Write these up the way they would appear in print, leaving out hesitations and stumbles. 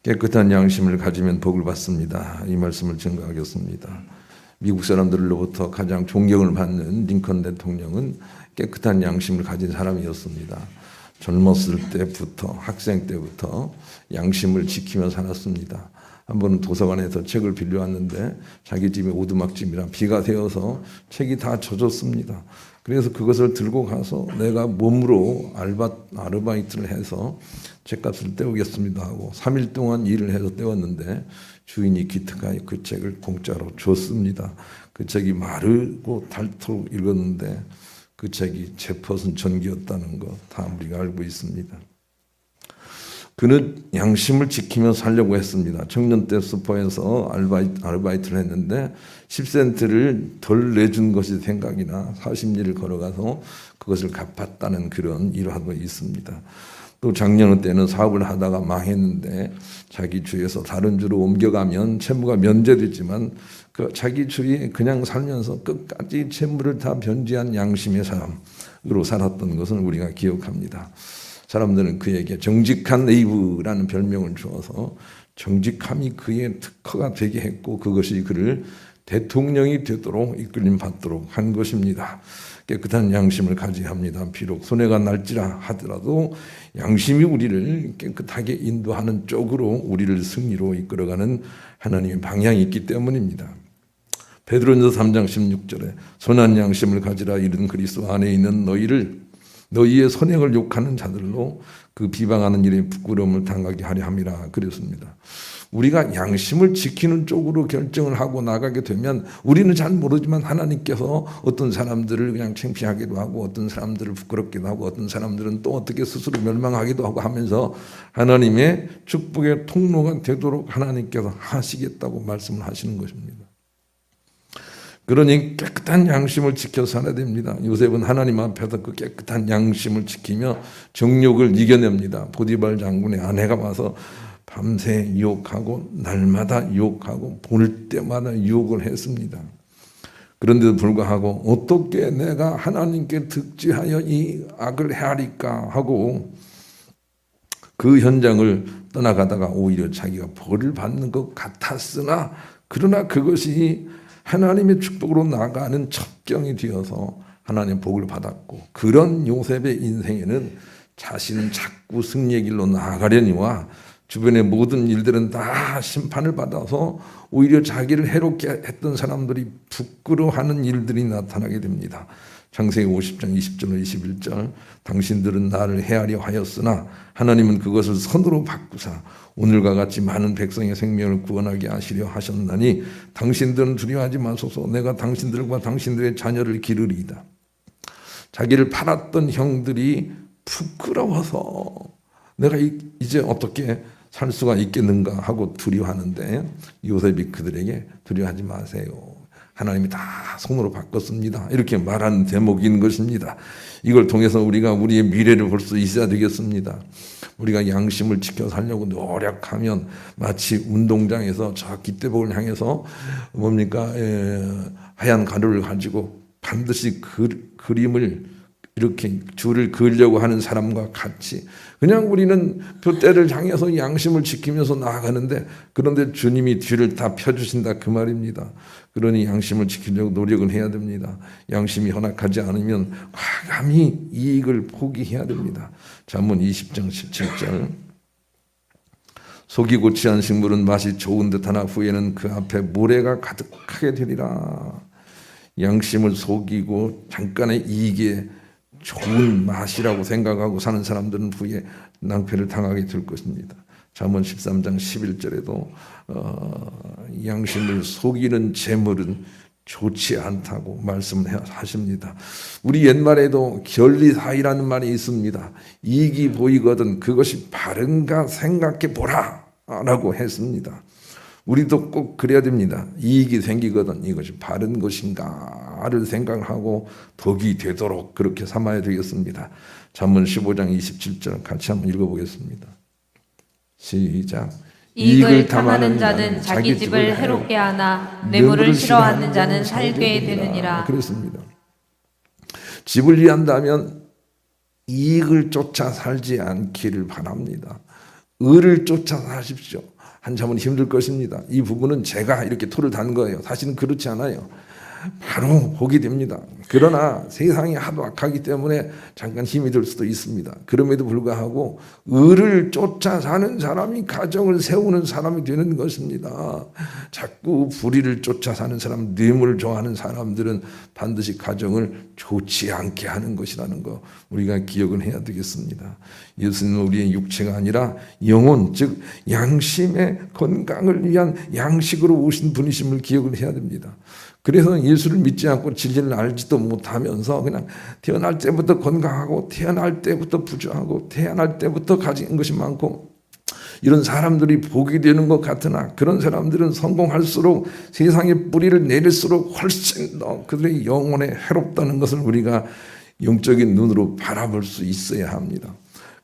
깨끗한 양심을 가지면 복을 받습니다. 이 말씀을 증거하겠습니다. 미국 사람들로부터 가장 존경을 받는 링컨 대통령은 깨끗한 양심을 가진 사람이었습니다. 젊었을 때부터, 학생 때부터 양심을 지키며 살았습니다. 한 번은 도서관에서 책을 빌려왔는데 자기 집이 오두막집이라 비가 새어서 책이 다 젖었습니다. 그래서 그것을 들고 가서 내가 몸으로 아르바이트를 해서 책값을 떼우겠습니다 하고 3일 동안 일을 해서 떼웠는데 주인이 기특하게 그 책을 공짜로 줬습니다. 그 책이 마르고 닳도록 읽었는데 그 책이 제퍼슨 전기였다는 거 다 우리가 알고 있습니다. 그는 양심을 지키며 살려고 했습니다. 청년 때 슈퍼에서 아르바이트를 했는데 10센트를 덜 내준 것이 생각이나 40리를 걸어가서 그것을 갚았다는 그런 일화도 있습니다. 또 작년 때는 사업을 하다가 망했는데 자기 주에서 다른 주로 옮겨가면 채무가 면제되지만 그 자기 주에 그냥 살면서 끝까지 채무를 다 변제한 양심의 사람으로 살았던 것을 우리가 기억합니다. 사람들은 그에게 정직한 네이브라는 별명을 주어서 정직함이 그의 특허가 되게 했고 그것이 그를 대통령이 되도록 이끌림 받도록 한 것입니다. 깨끗한 양심을 가져야 합니다. 비록 손해가 날지라 하더라도 양심이 우리를 깨끗하게 인도하는 쪽으로 우리를 승리로 이끌어가는 하나님의 방향이 있기 때문입니다. 베드로전서 3장 16절에 선한 양심을 가지라 이른 그리스도 안에 있는 너희의 선행을 욕하는 자들로 그 비방하는 일에 부끄러움을 당하게 하려 함이라 그랬습니다. 우리가 양심을 지키는 쪽으로 결정을 하고 나가게 되면 우리는 잘 모르지만 하나님께서 어떤 사람들을 그냥 창피하기도 하고 어떤 사람들을 부끄럽기도 하고 어떤 사람들은 또 어떻게 스스로 멸망하기도 하고 하면서 하나님의 축복의 통로가 되도록 하나님께서 하시겠다고 말씀을 하시는 것입니다. 그러니 깨끗한 양심을 지켜 살아야 됩니다. 요셉은 하나님 앞에서 그 깨끗한 양심을 지키며 정욕을 이겨냅니다. 보디발 장군의 아내가 와서 밤새 유혹하고 날마다 유혹하고 볼 때마다 유혹을 했습니다. 그런데도 불구하고 어떻게 내가 하나님께 득지하여 이 악을 헤아릴까 하고 그 현장을 떠나가다가 오히려 자기가 벌을 받는 것 같았으나 그러나 그것이 하나님의 축복으로 나가는 첩경이 되어서 하나님의 복을 받았고 그런 요셉의 인생에는 자신은 자꾸 승리의 길로 나아가려니와 주변의 모든 일들은 다 심판을 받아서 오히려 자기를 해롭게 했던 사람들이 부끄러워하는 일들이 나타나게 됩니다. 창세기 50장 20절 21절 당신들은 나를 헤아려 하였으나 하나님은 그것을 선으로 바꾸사 오늘과 같이 많은 백성의 생명을 구원하게 하시려 하셨나니 당신들은 두려워하지 마소서 내가 당신들과 당신들의 자녀를 기르리이다. 자기를 팔았던 형들이 부끄러워서 내가 이제 어떻게 살 수가 있겠는가 하고 두려워하는데 요셉이 그들에게 두려워하지 마세요. 하나님이 다 손으로 바꿨습니다. 이렇게 말하는 대목인 것입니다. 이걸 통해서 우리가 우리의 미래를 볼 수 있어야 되겠습니다. 우리가 양심을 지켜 살려고 노력하면 마치 운동장에서 저 기대복을 향해서 하얀 가루를 가지고 반드시 그림을 이렇게 줄을 그으려고 하는 사람과 같이 그냥 우리는 돛대를 향해서 양심을 지키면서 나아가는데 그런데 주님이 뒤를 다 펴주신다 그 말입니다. 그러니 양심을 지키려고 노력을 해야 됩니다. 양심이 허락하지 않으면 과감히 이익을 포기해야 됩니다. 잠언 20장 17절 속이고 취한 식물은 맛이 좋은 듯하나 후에는 그 앞에 모래가 가득하게 되리라. 양심을 속이고 잠깐의 이익에 좋은 맛이라고 생각하고 사는 사람들은 후에 낭패를 당하게 될 것입니다. 잠언 13장 11절에도 양심을 속이는 재물은 좋지 않다고 말씀을 하십니다. 우리 옛말에도 결리사의라는 말이 있습니다. 이익이 보이거든 그것이 바른가 생각해 보라 라고 했습니다. 우리도 꼭 그래야 됩니다. 이익이 생기거든 이것이 바른 것인가를 생각하고 덕이 되도록 그렇게 삼아야 되겠습니다. 잠언 15장 27절 같이 한번 읽어보겠습니다. 시작. 이익을 탐하는 자는 자기 집을 해롭게 하나 뇌물을 싫어하는 자는 살게 되느니라. 그렇습니다. 집을 위한다면 이익을 쫓아 살지 않기를 바랍니다. 의를 쫓아 사십시오. 한참은 힘들 것입니다. 이 부분은 제가 이렇게 토를 단 거예요. 사실은 그렇지 않아요. 바로 보게 됩니다. 그러나 세상이 하도 악하기 때문에 잠깐 힘이 들 수도 있습니다. 그럼에도 불구하고 의를 쫓아 사는 사람이 가정을 세우는 사람이 되는 것입니다. 자꾸 불의를 쫓아 사는 사람, 뇌물을 좋아하는 사람들은 반드시 가정을 좋지 않게 하는 것이라는 거 우리가 기억을 해야 되겠습니다. 예수님은 우리의 육체가 아니라 영혼, 즉 양심의 건강을 위한 양식으로 오신 분이심을 기억을 해야 됩니다. 그래서 예수를 믿지 않고 진리를 알지도 못하면서 그냥 태어날 때부터 건강하고 태어날 때부터 부유하고 태어날 때부터 가진 것이 많고 이런 사람들이 복이 되는 것 같으나 그런 사람들은 성공할수록 세상에 뿌리를 내릴수록 훨씬 더 그들의 영혼에 해롭다는 것을 우리가 영적인 눈으로 바라볼 수 있어야 합니다.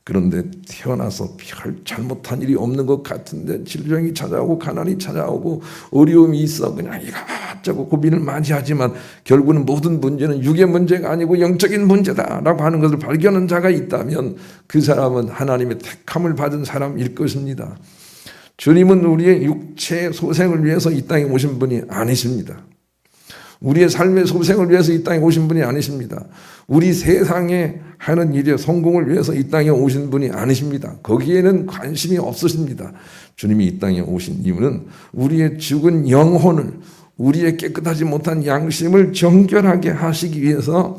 그런데 태어나서 별 잘못한 일이 없는 것 같은데 질병이 찾아오고 가난이 찾아오고 어려움이 있어 그냥 이것저것 고민을 많이 하지만 결국은 모든 문제는 육의 문제가 아니고 영적인 문제다라고 하는 것을 발견한 자가 있다면 그 사람은 하나님의 택함을 받은 사람일 것입니다. 주님은 우리의 육체의 소생을 위해서 이 땅에 오신 분이 아니십니다. 우리의 삶의 소생을 위해서 이 땅에 오신 분이 아니십니다. 우리 세상에 하는 일의 성공을 위해서 이 땅에 오신 분이 아니십니다. 거기에는 관심이 없으십니다. 주님이 이 땅에 오신 이유는 우리의 죽은 영혼을, 우리의 깨끗하지 못한 양심을 정결하게 하시기 위해서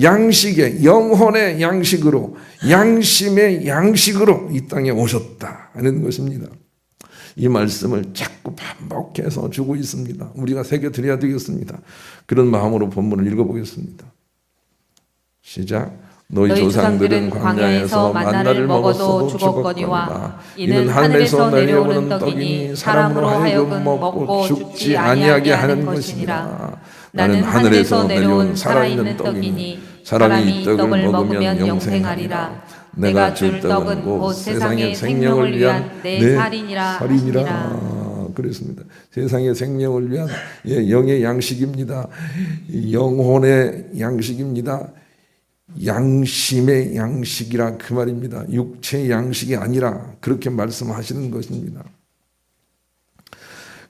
양식의, 영혼의 양식으로, 양심의 양식으로 이 땅에 오셨다 하는 것입니다. 이 말씀을 자꾸 반복해서 주고 있습니다. 우리가 새겨드려야 되겠습니다. 그런 마음으로 본문을 읽어보겠습니다. 시작. 너희 조상들은 광야에서 만나를 먹어도 죽었거니와 이는 하늘에서 내려오는 떡이니 사람으로 하여금 먹고 죽지 아니하게 하는 것이니라. 나는 하늘에서 내려온 살아있는 떡이니 사람이 이 떡을 먹으면 영생하리라. 내가 줄 떡은 곧 세상의 생명을 위한 내 살이니라 하시니라. 그렇습니다. 세상의 생명을 위한 영의 양식입니다. 영혼의 양식입니다. 양심의 양식이라 그 말입니다. 육체의 양식이 아니라 그렇게 말씀하시는 것입니다.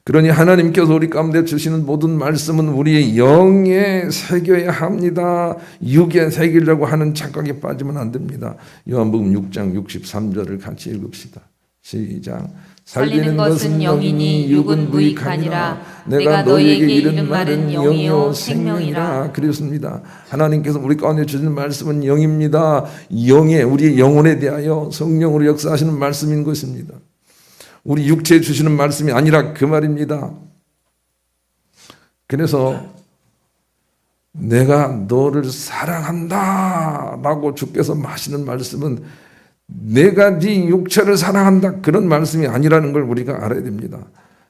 그러니 하나님께서 우리 가운데 주시는 모든 말씀은 우리의 영에 새겨야 합니다. 육에 새기려고 하는 착각에 빠지면 안 됩니다. 요한복음 6장 63절을 같이 읽읍시다. 시작. 살리는 것은 영이니 육은 무익하니라. 내가 너희에게 이른 말은 영이요 생명이라. 그렇습니다. 하나님께서 우리 가운데 주시는 말씀은 영입니다. 영에, 우리의 영혼에 대하여 성령으로 역사하시는 말씀인 것입니다. 우리 육체에 주시는 말씀이 아니라 그 말입니다. 그래서 내가 너를 사랑한다 라고 주께서 하시는 말씀은 내가 네 육체를 사랑한다 그런 말씀이 아니라는 걸 우리가 알아야 됩니다.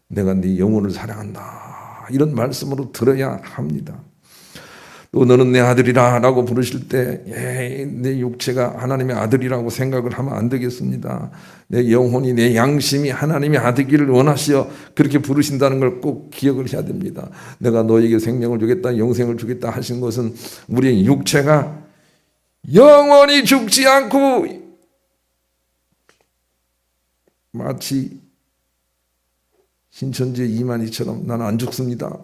내가 네 영혼을 사랑한다 이런 말씀으로 들어야 합니다. 또 너는 내 아들이라 라고 부르실 때 내 육체가 하나님의 아들이라고 생각을 하면 안 되겠습니다. 내 영혼이, 내 양심이 하나님의 아들기를 원하시어 그렇게 부르신다는 걸 꼭 기억을 해야 됩니다. 내가 너에게 생명을 주겠다, 영생을 주겠다 하신 것은 우리의 육체가 영원히 죽지 않고 마치 신천지의 이만희처럼 나는 안 죽습니다.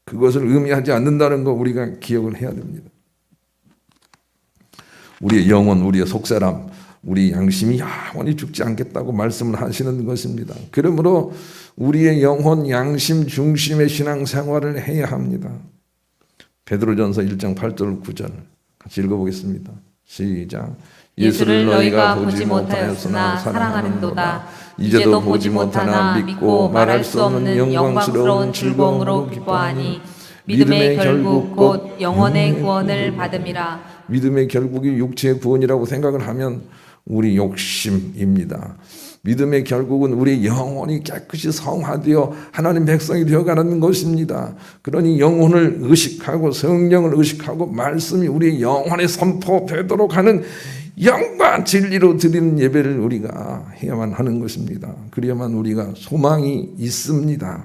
그것을 의미하지 않는다는 거 우리가 기억을 해야 됩니다. 우리의 영혼, 우리의 속사람, 우리 양심이 영원히 죽지 않겠다고 말씀을 하시는 것입니다. 그러므로 우리의 영혼, 양심 중심의 신앙생활을 해야 합니다. 베드로전서 1장 8절 9절 같이 읽어보겠습니다. 시작. 예수를 너희가 보지 못하였으나 사랑하는도다. 이제도 보지 못하나 믿고 말할 수 없는 영광스러운 즐거움으로 기뻐하니 믿음의 결국 곧 영혼의 구원을 받음이라. 믿음의 결국이 육체의 구원이라고 생각을 하면 우리 욕심입니다. 믿음의 결국은 우리 영혼이 깨끗이 성화되어 하나님 백성이 되어가는 것입니다. 그러니 영혼을 의식하고 성령을 의식하고 말씀이 우리 영혼에 선포되도록 하는 영과 진리로 드리는 예배를 우리가 해야만 하는 것입니다. 그래야만 우리가 소망이 있습니다.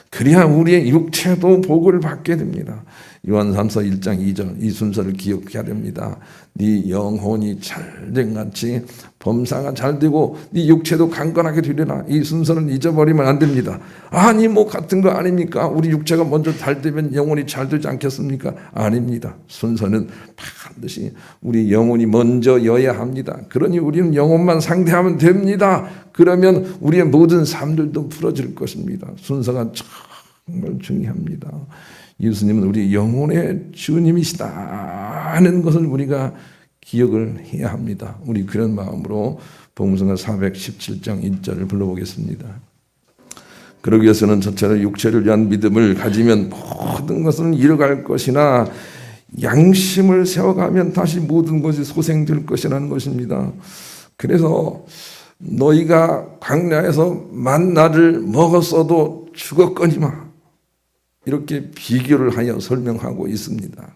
그래야 우리의 육체도 복을 받게 됩니다. 요한 3서 1장 2절 이 순서를 기억해야 됩니다. 네 영혼이 잘된같이 범사가 잘되고 네 육체도 강건하게 되리라. 이 순서는 잊어버리면 안 됩니다. 아니 뭐 같은 거 아닙니까? 우리 육체가 먼저 잘되면 영혼이 잘되지 않겠습니까? 아닙니다. 순서는 반드시 우리 영혼이 먼저여야 합니다. 그러니 우리는 영혼만 상대하면 됩니다. 그러면 우리의 모든 삶들도 풀어질 것입니다. 순서가 정말 중요합니다. 예수님은 우리 영혼의 주님이시다 하는 것을 우리가 기억을 해야 합니다. 우리 그런 마음으로 복음성가 417장 1절을 불러보겠습니다. 그러기 위해서는 첫째로 육체를 위한 믿음을 가지면 모든 것은 이뤄갈 것이나 양심을 세워가면 다시 모든 것이 소생될 것이라는 것입니다. 그래서 너희가 광야에서 만나를 먹었어도 죽었거니와 이렇게 비교를 하여 설명하고 있습니다.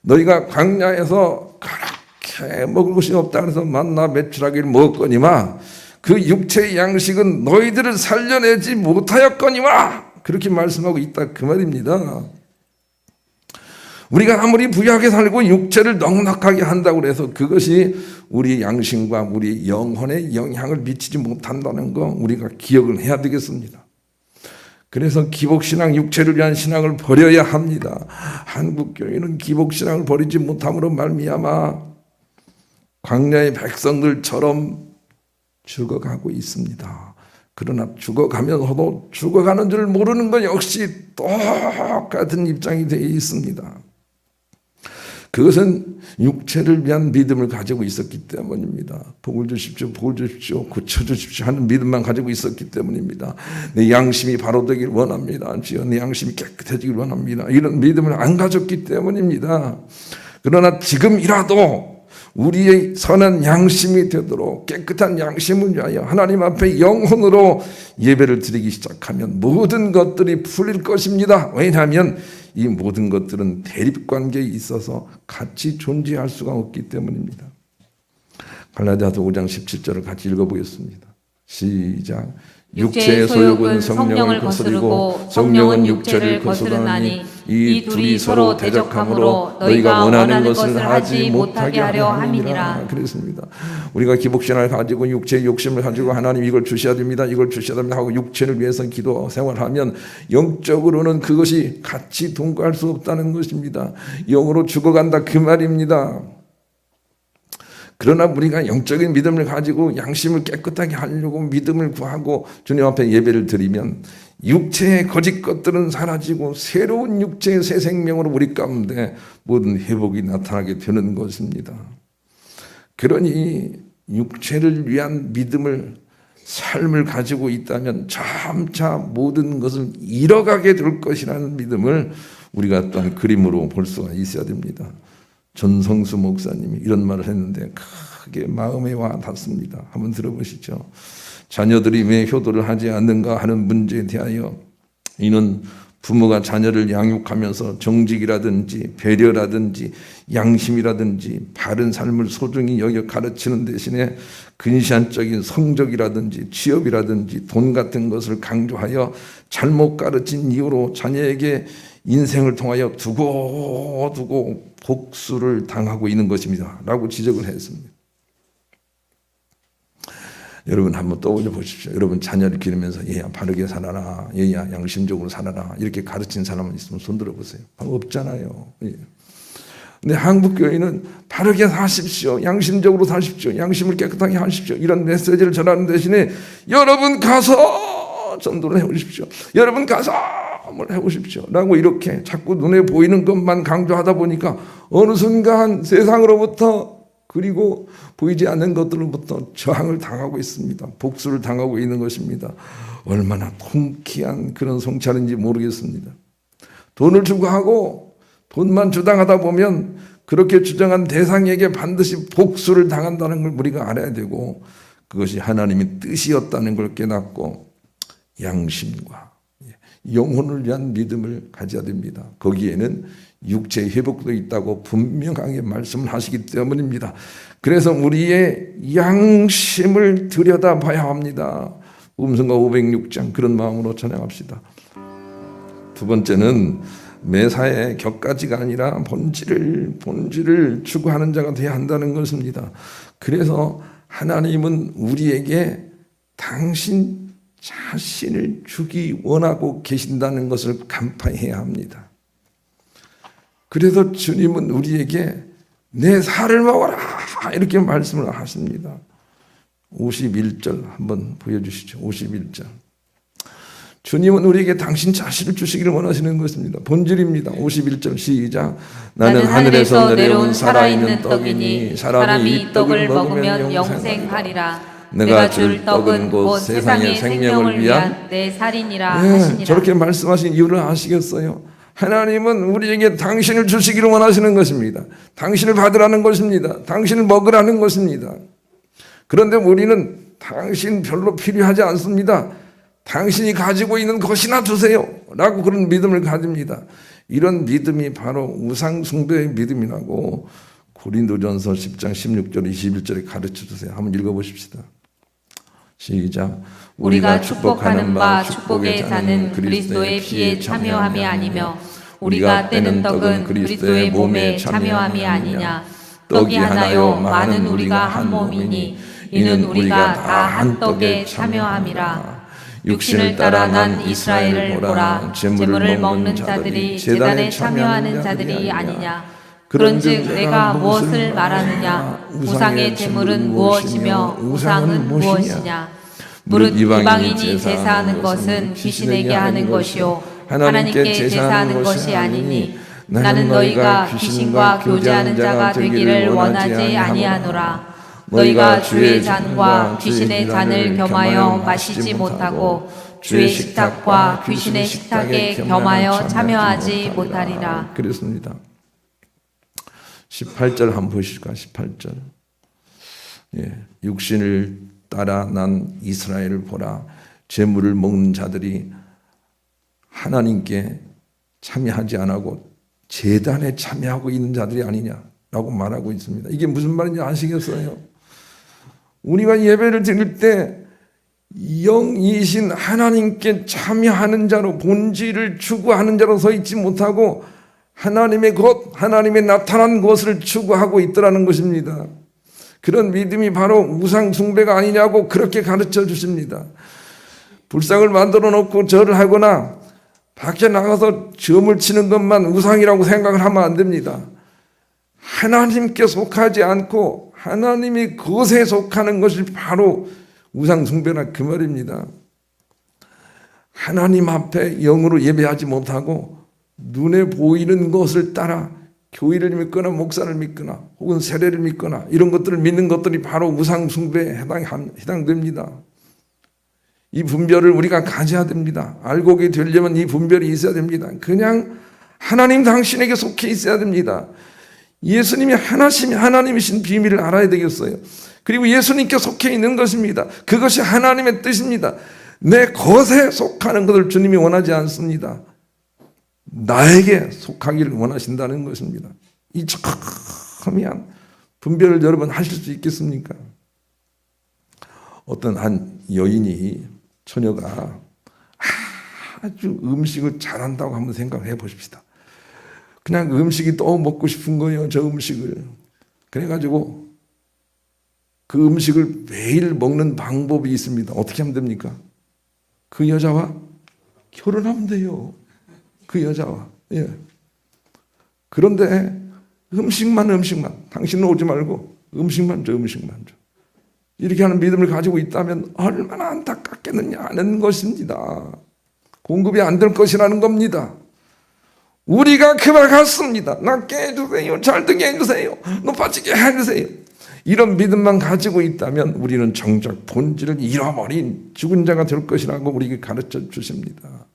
너희가 광야에서 그렇게 먹을 것이 없다 그래서 만나 메추라기를 먹었거니와 그 육체의 양식은 너희들을 살려내지 못하였거니와 그렇게 말씀하고 있다 그 말입니다. 우리가 아무리 부유하게 살고 육체를 넉넉하게 한다고 해서 그것이 우리 양심과 우리 영혼에 영향을 미치지 못한다는 거 우리가 기억을 해야 되겠습니다. 그래서 기복신앙, 육체를 위한 신앙을 버려야 합니다. 한국교회는 기복신앙을 버리지 못함으로 말미암아 광야의 백성들처럼 죽어가고 있습니다. 그러나 죽어가면서도 죽어가는 줄 모르는 것 역시 똑같은 입장이 되어 있습니다. 그것은 육체를 위한 믿음을 가지고 있었기 때문입니다. 복을 주십시오, 복을 주십시오, 고쳐주십시오 하는 믿음만 가지고 있었기 때문입니다. 내 양심이 바로 되길 원합니다. 주여 내 양심이 깨끗해지길 원합니다. 이런 믿음을 안 가졌기 때문입니다. 그러나 지금이라도 우리의 선한 양심이 되도록 깨끗한 양심을 위하여 하나님 앞에 영혼으로 예배를 드리기 시작하면 모든 것들이 풀릴 것입니다. 왜냐하면 이 모든 것들은 대립관계에 있어서 같이 존재할 수가 없기 때문입니다. 갈라디아서 5장 17절을 같이 읽어보겠습니다. 시작. 육체의 소욕은 성령을 거스르고 성령은 육체를 거스르나니 이 둘이 서로 대적함으로 너희가 원하는 것을 하지 못하게 하려 함이니라. 그렇습니다. 우리가 기복신앙을 가지고 육체의 욕심을 가지고 하나님 이걸 주셔야 됩니다, 이걸 주셔야 됩니다 하고 육체를 위해서 기도 생활하면 영적으로는 그것이 같이 동거할 수 없다는 것입니다. 영으로 죽어간다 그 말입니다. 그러나 우리가 영적인 믿음을 가지고 양심을 깨끗하게 하려고 믿음을 구하고 주님 앞에 예배를 드리면 육체의 거짓 것들은 사라지고 새로운 육체의 새 생명으로 우리 가운데 모든 회복이 나타나게 되는 것입니다. 그러니 육체를 위한 믿음을 삶을 가지고 있다면 점차 모든 것을 잃어가게 될 것이라는 믿음을 우리가 또한 그림으로 볼 수가 있어야 됩니다. 전성수 목사님이 이런 말을 했는데 크게 마음에 와 닿습니다. 한번 들어보시죠. 자녀들이 왜 효도를 하지 않는가 하는 문제에 대하여 이는 부모가 자녀를 양육하면서 정직이라든지 배려라든지 양심이라든지 바른 삶을 소중히 여겨 가르치는 대신에 근시안적인 성적이라든지 취업이라든지 돈 같은 것을 강조하여 잘못 가르친 이유로 자녀에게 인생을 통하여 두고 복수를 당하고 있는 것입니다 라고 지적을 했습니다. 여러분 한번 떠올려 보십시오. 여러분 자녀를 기르면서 얘야 바르게 살아라, 얘야 양심적으로 살아라 이렇게 가르친 사람은 있으면 손 들어보세요. 없잖아요. 근데 한국교회는 바르게 사십시오, 양심적으로 사십시오, 양심을 깨끗하게 하십시오 이런 메시지를 전하는 대신에 여러분 가서 전도를 해오십시오, 여러분 가서 뭘 해보십시오 라고 이렇게 자꾸 눈에 보이는 것만 강조하다 보니까 어느 순간 세상으로부터 그리고 보이지 않는 것들로부터 저항을 당하고 있습니다. 복수를 당하고 있는 것입니다. 얼마나 통쾌한 그런 성찰인지 모르겠습니다. 돈을 주고 하고 돈만 주당하다 보면 그렇게 주장한 대상에게 반드시 복수를 당한다는 걸 우리가 알아야 되고 그것이 하나님의 뜻이었다는 걸 깨닫고 양심과 영혼을 위한 믿음을 가져야 됩니다. 거기에는 육체의 회복도 있다고 분명하게 말씀을 하시기 때문입니다. 그래서 우리의 양심을 들여다봐야 합니다. 음성가 506장 그런 마음으로 찬양합시다. 두 번째는 매사에 격가지가 아니라 본질을 추구하는 자가 되어야 한다는 것입니다. 그래서 하나님은 우리에게 당신 자신을 주기 원하고 계신다는 것을 간파해야 합니다. 그래서 주님은 우리에게 내 살을 먹어라 이렇게 말씀을 하십니다. 51절 한번 보여주시죠. 51절. 주님은 우리에게 당신 자신을 주시기를 원하시는 것입니다. 본질입니다. 51절 시작. 나는 하늘에서 내려온 살아있는 떡이니 사람이 이 떡을 먹으면 영생하리라. 내가 줄 떡은 곧 세상의 생명을 위한 내 살이니라 네, 하시니라. 저렇게 말씀하신 이유를 아시겠어요? 하나님은 우리에게 당신을 주시기를 원하시는 것입니다. 당신을 받으라는 것입니다. 당신을 먹으라는 것입니다. 그런데 우리는 당신 별로 필요하지 않습니다. 당신이 가지고 있는 것이나 주세요 라고 그런 믿음을 가집니다. 이런 믿음이 바로 우상 숭배의 믿음이라고 고린도전서 10장 16절 21절에 가르쳐 주세요. 한번 읽어보십시다. 시작. 우리가 축복하는 바 축복의 잔은 그리스도의 피에 참여함이 아니며 우리가 떼는 떡은 그리스도의 몸에 참여함이 아니냐. 떡이 하나요 많은 우리가 한 몸이니 이는 우리가 다 한 떡에 참여함이라. 육신을 따라 난 이스라엘을 보라. 재물을 먹는 자들이 제단에 참여하는 자들이 아니냐. 그런즉 내가 무엇을 말하느냐. 우상의 재물은 무엇이며 우상은 무엇이냐. 무릇 이방인이 제사하는 것은 귀신에게 하는 것이요 하나님께 제사하는 것이 아니니 나는 너희가 귀신과 교제하는 자가 되기를 원하지 아니하노라. 너희가 주의 잔과 귀신의 잔을 겸하여 마시지 못하고 주의 식탁과 귀신의 식탁에 겸하여 참여하지 못하리라. 그렇습니다. 18절 한번 보실까? 18절. 육신을 따라 난 이스라엘을 보라. 재물을 먹는 자들이 하나님께 참여하지 않고 제단에 참여하고 있는 자들이 아니냐라고 말하고 있습니다. 이게 무슨 말인지 아시겠어요? 우리가 예배를 드릴 때 영이신 하나님께 참여하는 자로 본질을 추구하는 자로 서 있지 못하고 하나님의 것, 하나님의 나타난 것을 추구하고 있더라는 것입니다. 그런 믿음이 바로 우상 숭배가 아니냐고 그렇게 가르쳐 주십니다. 불상을 만들어 놓고 절을 하거나 밖에 나가서 점을 치는 것만 우상이라고 생각을 하면 안 됩니다. 하나님께 속하지 않고 하나님이 그것에 속하는 것이 바로 우상 숭배나 그 말입니다. 하나님 앞에 영으로 예배하지 못하고 눈에 보이는 것을 따라 교회를 믿거나 목사를 믿거나 혹은 세례를 믿거나 이런 것들을 믿는 것들이 바로 우상 숭배에 해당됩니다. 이 분별을 우리가 가져야 됩니다. 알고 되려면 이 분별이 있어야 됩니다. 그냥 하나님 당신에게 속해 있어야 됩니다. 예수님이 하나님이신 비밀을 알아야 되겠어요. 그리고 예수님께 속해 있는 것입니다. 그것이 하나님의 뜻입니다. 내 것에 속하는 것을 주님이 원하지 않습니다. 나에게 속하기를 원하신다는 것입니다. 이 첨예한 분별을 여러분 하실 수 있겠습니까? 어떤 한 여인이 처녀가 아주 음식을 잘한다고 한번 생각해 보십시다. 그냥 음식이 또 먹고 싶은 거예요. 저 음식을. 그래가지고 그 음식을 매일 먹는 방법이 있습니다. 어떻게 하면 됩니까? 그 여자와 결혼하면 돼요. 그 여자와. 예. 그런데 음식만 당신은 오지 말고 음식만 줘. 이렇게 하는 믿음을 가지고 있다면 얼마나 안타깝겠느냐는 것입니다. 공급이 안 될 것이라는 겁니다. 우리가 그 말 같습니다. 낫게 해주세요. 잘 되게 해주세요. 높아지게 해주세요. 이런 믿음만 가지고 있다면 우리는 정작 본질을 잃어버린 죽은 자가 될 것이라고 우리에게 가르쳐 주십니다.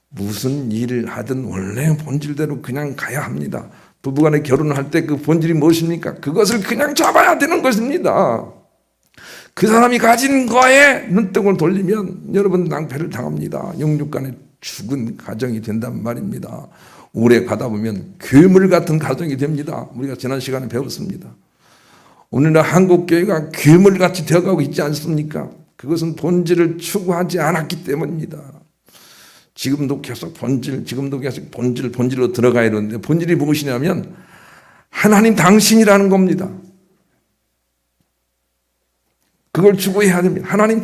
무슨 일을 하든 원래 본질대로 그냥 가야 합니다. 부부간에 결혼을 할 때 그 본질이 무엇입니까? 그것을 그냥 잡아야 되는 것입니다. 그 사람이 가진 거에 눈등을 돌리면 여러분 낭패를 당합니다. 영육간에 죽은 가정이 된단 말입니다. 오래 가다 보면 괴물 같은 가정이 됩니다. 우리가 지난 시간에 배웠습니다. 오늘날 한국교회가 괴물같이 되어가고 있지 않습니까? 그것은 본질을 추구하지 않았기 때문입니다. 지금도 계속 본질로 들어가야 되는데 본질이 무엇이냐면 하나님 당신이라는 겁니다. 그걸 추구해야 됩니다. 하나님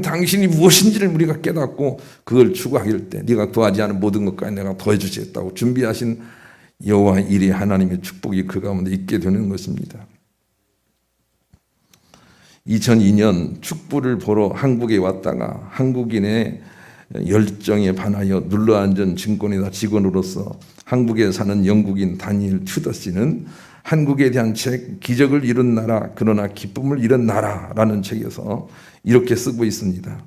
당신이 무엇인지를 우리가 깨닫고 그걸 추구하길 때 네가 구하지 않은 모든 것까지 내가 더해주시겠다고 준비하신 여호와 일이 하나님의 축복이 그 가운데 있게 되는 것입니다. 2002년 축구를 보러 한국에 왔다가 한국인의 열정에 반하여 눌러앉은 증권회사 직원으로서 한국에 사는 영국인 다니엘 튜더 씨는 한국에 대한 책 기적을 이룬 나라 그러나 기쁨을 잃은 나라라는 책에서 이렇게 쓰고 있습니다.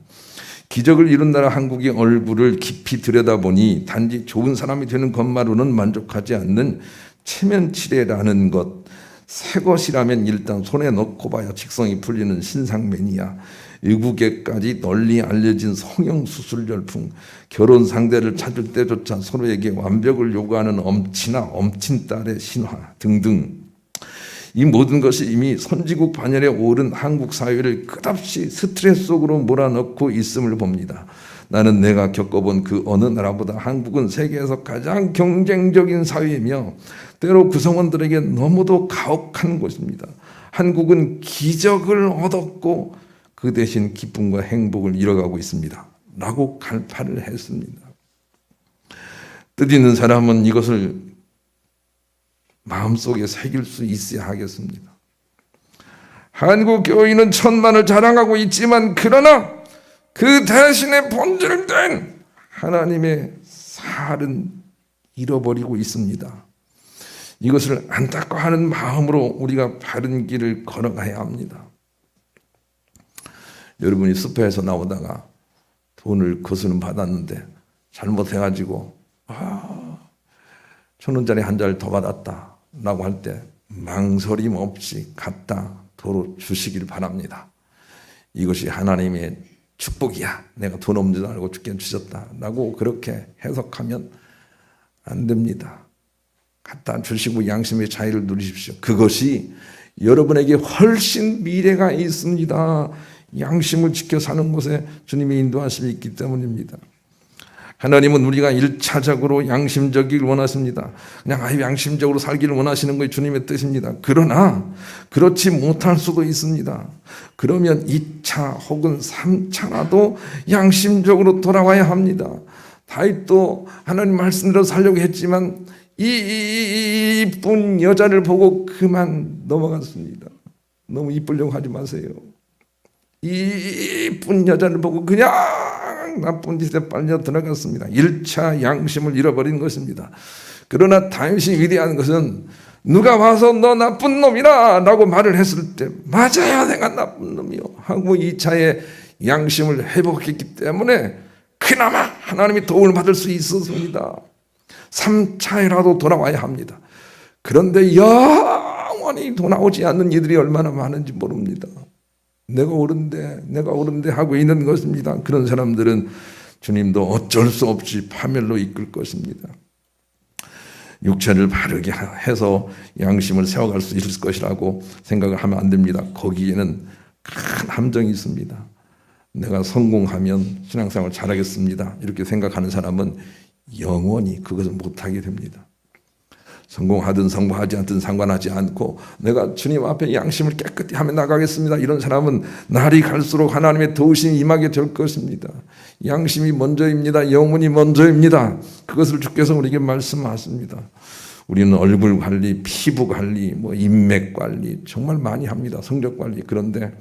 기적을 이룬 나라 한국의 얼굴을 깊이 들여다보니 단지 좋은 사람이 되는 것만으로는 만족하지 않는 체면치레라는 것, 새 것이라면 일단 손에 넣고 봐야 직성이 풀리는 신상매니아, 외국에까지 널리 알려진 성형수술 열풍, 결혼 상대를 찾을 때조차 서로에게 완벽을 요구하는 엄친아 엄친딸의 신화 등등, 이 모든 것이 이미 선지국 반열에 오른 한국 사회를 끝없이 스트레스 속으로 몰아넣고 있음을 봅니다. 나는 내가 겪어본 그 어느 나라보다 한국은 세계에서 가장 경쟁적인 사회이며 때로 구성원들에게 너무도 가혹한 곳입니다. 한국은 기적을 얻었고 그 대신 기쁨과 행복을 잃어가고 있습니다. 라고 갈파를 했습니다. 뜻 있는 사람은 이것을 마음속에 새길 수 있어야 하겠습니다. 한국 교인은 천만을 자랑하고 있지만 그러나 그 대신에 본질된 하나님의 살은 잃어버리고 있습니다. 이것을 안타까워하는 마음으로 우리가 바른 길을 걸어가야 합니다. 여러분이 슈퍼에서 나오다가 돈을 거스름 받았는데 잘못해가지고 1,000원짜리 한 잔을 더 받았다 라고 할 때 망설임 없이 갖다 도로 주시길 바랍니다. 이것이 하나님의 축복이야. 내가 돈 없는 줄 알고 주께 주셨다 라고 그렇게 해석하면 안 됩니다. 갖다 주시고 양심의 자유를 누리십시오. 그것이 여러분에게 훨씬 미래가 있습니다. 양심을 지켜 사는 곳에 주님의 인도하심이 있기 때문입니다. 하나님은 우리가 1차적으로 양심적이길 원하십니다. 그냥 양심적으로 살기를 원하시는 것이 주님의 뜻입니다. 그러나 그렇지 못할 수도 있습니다. 그러면 2차 혹은 3차라도 양심적으로 돌아와야 합니다. 다윗도 하나님 말씀대로 살려고 했지만 이쁜 여자를 보고 그만 넘어갔습니다. 너무 이쁘려고 하지 마세요. 이쁜 여자를 보고 그냥 나쁜 짓에 빨려 들어갔습니다. 1차 양심을 잃어버린 것입니다. 그러나 다윗이 위대한 것은 누가 와서 너 나쁜 놈이라 라고 말을 했을 때 맞아요 내가 나쁜 놈이요 하고 2차의 양심을 회복했기 때문에 그나마 하나님의 도움을 받을 수 있었습니다. 3차에라도 돌아와야 합니다. 그런데 영원히 돌아오지 않는 이들이 얼마나 많은지 모릅니다. 내가 옳은데 하고 있는 것입니다. 그런 사람들은 주님도 어쩔 수 없이 파멸로 이끌 것입니다. 육체를 바르게 해서 양심을 세워갈 수 있을 것이라고 생각을 하면 안 됩니다. 거기에는 큰 함정이 있습니다. 내가 성공하면 신앙생활 잘하겠습니다. 이렇게 생각하는 사람은 영원히 그것을 못하게 됩니다. 성공하든 성공하지 않든 상관하지 않고 내가 주님 앞에 양심을 깨끗이 하며 나가겠습니다. 이런 사람은 날이 갈수록 하나님의 도우심이 임하게 될 것입니다. 양심이 먼저입니다. 영혼이 먼저입니다. 그것을 주께서 우리에게 말씀하십니다. 우리는 얼굴 관리, 피부 관리, 인맥 관리 정말 많이 합니다. 성적 관리. 그런데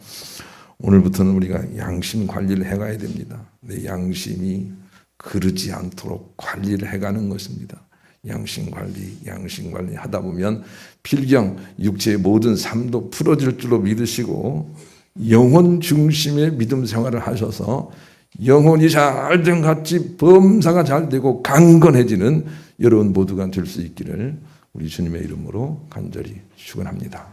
오늘부터는 우리가 양심 관리를 해가야 됩니다. 내 양심이 그르지 않도록 관리를 해가는 것입니다. 양심 관리 하다 보면 필경 육체의 모든 삶도 풀어질 줄로 믿으시고 영혼 중심의 믿음 생활을 하셔서 영혼이 잘 된 같이 범사가 잘 되고 강건해지는 여러분 모두가 될 수 있기를 우리 주님의 이름으로 간절히 축원합니다.